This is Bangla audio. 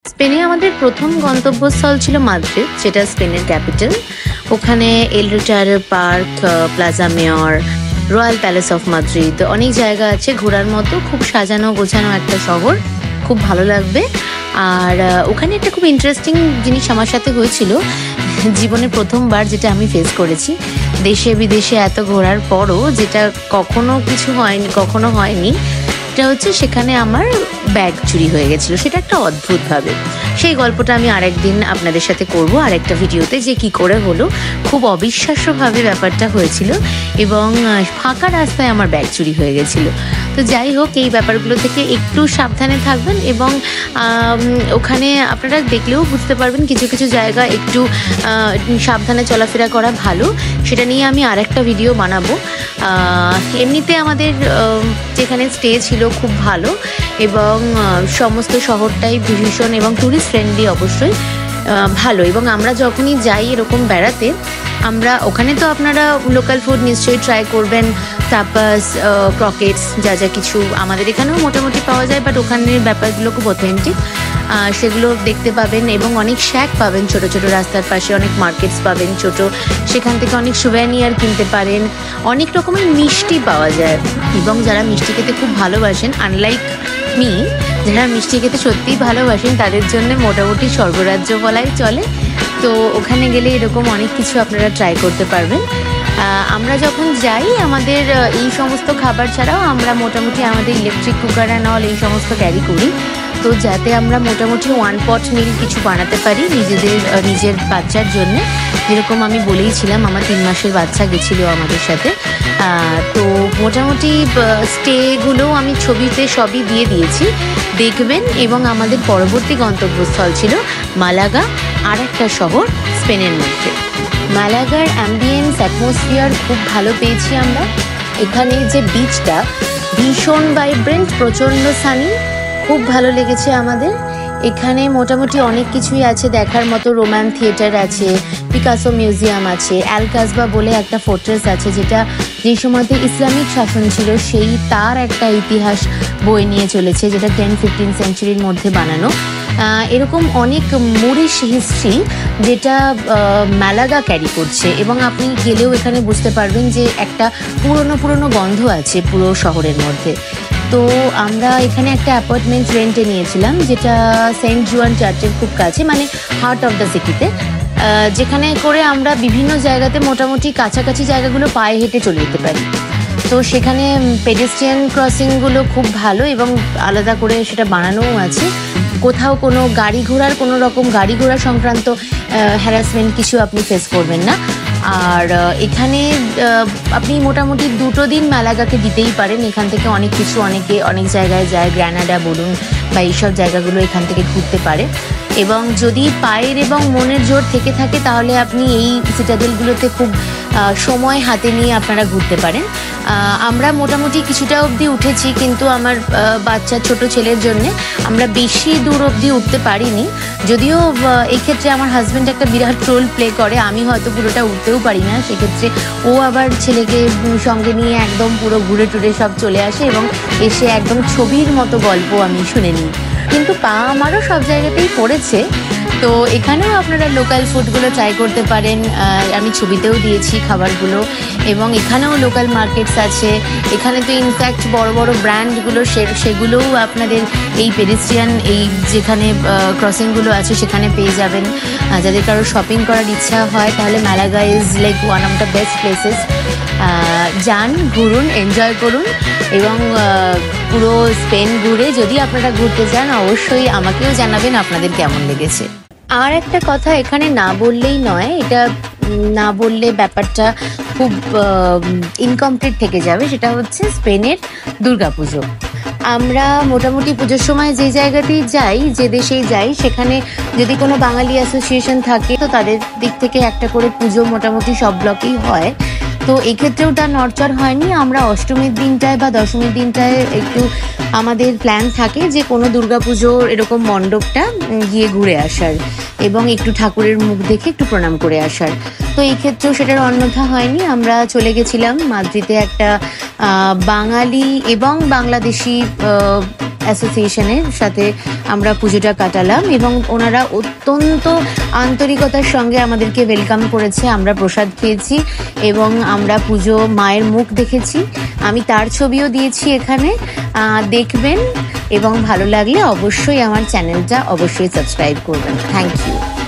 স্পেনে আমাদের প্রথম গন্তব্যস্থল ছিল মাদ্রিদ, যেটা স্পেনের ক্যাপিটাল। ওখানে El Retiro Park, Plaza Mayor, Royal Palace of Madrid, অনেক জায়গা আছে ঘোরার মতো। খুব সাজানো গোছানো একটা শহর, খুব ভালো লাগবে। আর ওখানে একটা খুব ইন্টারেস্টিং জিনিস আমার সাথে হয়েছিল, জীবনের প্রথমবার যেটা আমি ফেস করেছি। দেশে বিদেশে এত ঘোরার পরও যেটা কখনো হয়নি, এটা হচ্ছে সেখানে আমার ব্যাগ চুরি হয়ে গেছিলো। সেটা একটা অদ্ভুতভাবে, সেই গল্পটা আমি আরেকদিন আপনাদের সাথে করব আরেকটা ভিডিওতে, যে কি করে হলো। খুব অবিশ্বাস্যভাবে ব্যাপারটা হয়েছিল এবং ফাঁকা রাস্তায় আমার ব্যাগ চুরি হয়ে গেছিলো। তো যাই হোক, এই ব্যাপারগুলো থেকে একটু সাবধানে থাকবেন এবং ওখানে আপনারা দেখলেও বুঝতে পারবেন কিছু কিছু জায়গা একটু সাবধানে চলাফেরা করা ভালো। সেটা নিয়ে আমি আরেকটা ভিডিও বানাবো। এমনিতে আমাদের যেখানে স্টে ছিল খুব ভালো এবং সমস্ত শহরটাই ভীষণ এবং ট্যুরিস্ট ফ্রেন্ডলি অবশ্যই ভালো। এবং আমরা যখনই যাই এরকম বেড়াতে, আমরা ওখানে তো আপনারা লোকাল ফুড নিশ্চয়ই ট্রাই করবেন, তাপাস, ক্রকেটস, যা যা কিছু আমাদের এখানেও মোটামুটি পাওয়া যায়, বাট ওখানের ব্যাপারগুলো খুব অথেন্টিক, সেগুলো দেখতে পাবেন। এবং অনেক শ্যাক পাবেন ছোট ছোট রাস্তার পাশে, অনেক মার্কেটস পাবেন ছোট, সেখান থেকে অনেক সুভেনিয়ার কিনতে পারেন, অনেক রকমের মিষ্টি পাওয়া যায়। এবং যারা মিষ্টি খেতে খুব ভালোবাসেন, আনলাইক মি, যারা মিষ্টি খেতে সত্যিই ভালোবাসেন, তাদের জন্য মোটামুটি স্বর্গরাজ্য বলাই চলে। তো ওখানে গেলে এরকম অনেক কিছু আপনারা ট্রাই করতে পারবেন। আমরা যখন যাই, আমাদের এই সমস্ত খাবার ছাড়াও আমরা মোটামুটি আমাদের ইলেকট্রিক কুকার অ্যান্ড অল এই সমস্ত ক্যারি করি, তো যাতে আমরা মোটামুটি 1 পট মিল কিছু বানাতে পারি নিজের বাচ্চার জন্যে। যেরকম আমি বলেইছিলাম, আমার 3 মাসের বাচ্চা গেছিলো আমাদের সাথে। তো মোটামুটি স্টেগুলোও আমি ছবিতে সবই দিয়ে দিয়েছি, দেখবেন। এবং আমাদের পরবর্তী গন্তব্যস্থল ছিল মালাগা, আর একটা শহর স্পেনের মধ্যে। মালাগার অ্যাম্বিয়েন্স, অ্যাটমসফিয়ার খুব ভালো পেয়েছি আমরা। এখানে যে বিচটা ভীষণ ভাইব্রেন্ট, প্রচণ্ড সানি, খুব ভালো লেগেছে আমাদের। এখানে মোটামুটি অনেক কিছুই আছে দেখার মতো। রোমান থিয়েটার আছে, পিকাসো মিউজিয়াম আছে, অ্যালকাসবা বলে একটা ফোর্ট্রেস আছে, যেটা যে সময়তে ইসলামিক শাসন ছিল তার একটা ইতিহাস বয়ে নিয়ে চলেছে, যেটা 10-15 সেঞ্চুরির মধ্যে বানানো। এরকম অনেক মুরিশ হিস্ট্রি যেটা মালাগা ক্যারি করছে। এবং আপনি গেলেও এখানে বুঝতে পারবেন যে একটা পুরনো গন্ধ আছে পুরো শহরের মধ্যে। তো আমরা এখানে একটা অ্যাপার্টমেন্ট রেন্টে নিয়েছিলাম, যেটা সেন্ট জুয়ান চার্চের খুব কাছে, মানে হার্ট অফ দ্য সিটিতে, যেখানে করে আমরা বিভিন্ন জায়গাতে মোটামুটি কাছাকাছি জায়গাগুলো পায়ে হেঁটে চলে যেতে পারি। তো সেখানে পেডেস্ট্রিয়ান ক্রসিংগুলো খুব ভালো এবং আলাদা করে সেটা বানানোও আছে। কোথাও কোনো গাড়ি ঘোড়া সংক্রান্ত হ্যারাসমেন্ট কিছু আপনি ফেস করবেন না। আর এখানে আপনি মোটামুটি 2 দিন মালাগাকে দিতেই পারেন। এখান থেকে অনেকে অনেক জায়গায় যায়, গ্রানাডা বলুন বা এইসব জায়গাগুলো এখান থেকে ঘুরতে পারে। এবং যদি পায়ের এবং মনের জোর থেকে থাকে, তাহলে আপনি এই সিটাডেলগুলোতে খুব সময় হাতে নিয়ে আপনারা ঘুরতে পারেন। আমরা মোটামুটি কিছুটা অবধি উঠেছি, কিন্তু আমার বাচ্চা ছোট ছেলের জন্য আমরা বেশি দূর অবধি উঠতে পারিনি। যদিও এই ক্ষেত্রে আমার হাজব্যান্ড একটা বিরাট রোল প্লে করে, আমি হয়তো পুরোটা উঠতেও পারি না। সেক্ষেত্রে ও আবার ছেলেকে সঙ্গে নিয়ে একদম পুরো ঘুরে টুরে সব চলে আসে এবং এসে একদম ছবির মতো গল্প আমি শুনে নিই। কিন্তু পা আমারও সব জায়গাতেই পড়েছে। তো এখানেও আপনারা লোকাল ফুডগুলো ট্রাই করতে পারেন, আমি ছবিতেও দিয়েছি খাবারগুলো। এবং এখানেও লোকাল মার্কেটস আছে। এখানে তো ইনফ্যাক্ট বড় বড় ব্র্যান্ডগুলো সেগুলোও আপনাদের এই পেডেস্ট্রিয়ান যেখানে ক্রসিংগুলো আছে সেখানে পেয়ে যাবেন। যাদের কারো শপিং করার ইচ্ছা হয়, তাহলে মালাগা is like one of the best places. যান, ঘুরুন, এনজয় করুন এবং পুরো স্পেন ঘুরে যদি আপনারা ঘুরতে চান, অবশ্যই আমাকেও জানাবেন আপনাদের কেমন লেগেছে। আর একটা কথা এখানে না বললেই নয়, এটা না বললে ব্যাপারটা খুব ইনকমপ্লিট থেকে যাবে, সেটা হচ্ছে স্পেনের দুর্গাপুজো। আমরা মোটামুটি পুজোর সময় যে জায়গাতেই যাই, যে দেশেই যাই, সেখানে যদি কোনো বাঙালি অ্যাসোসিয়েশন থাকে, তো তাদের দিক থেকে একটা করে পুজো মোটামুটি সব ব্লকেই হয়। তো এক্ষেত্রেও তার নড়চড় হয়নি। আমরা অষ্টমীর দিনটায় বা দশমীর দিনটায় একটু আমাদের প্ল্যান থাকে যে কোনো দুর্গাপুজোর এরকম মণ্ডপটা গিয়ে ঘুরে আসার এবং একটু ঠাকুরের মুখ দেখে একটু প্রণাম করে আসার। তো এই ক্ষেত্রেও সেটার অন্যথা হয়নি। আমরা চলে গেছিলাম মাদ্রিদে একটা বাঙালি এবং বাংলাদেশি অ্যাসোসিয়েশনের সাথে আমরা পুজোটা কাটালাম এবং ওনারা অত্যন্ত আন্তরিকতার সঙ্গে আমাদেরকে ওয়েলকাম করেছে। আমরা প্রসাদ খেয়েছি এবং আমরা পুজো মায়ের মুখ দেখেছি। আমি তার ছবিও দিয়েছি এখানে, দেখবেন এবং ভালো লাগলে অবশ্যই আমার চ্যানেলটা অবশ্যই সাবস্ক্রাইব করবেন। Thank you.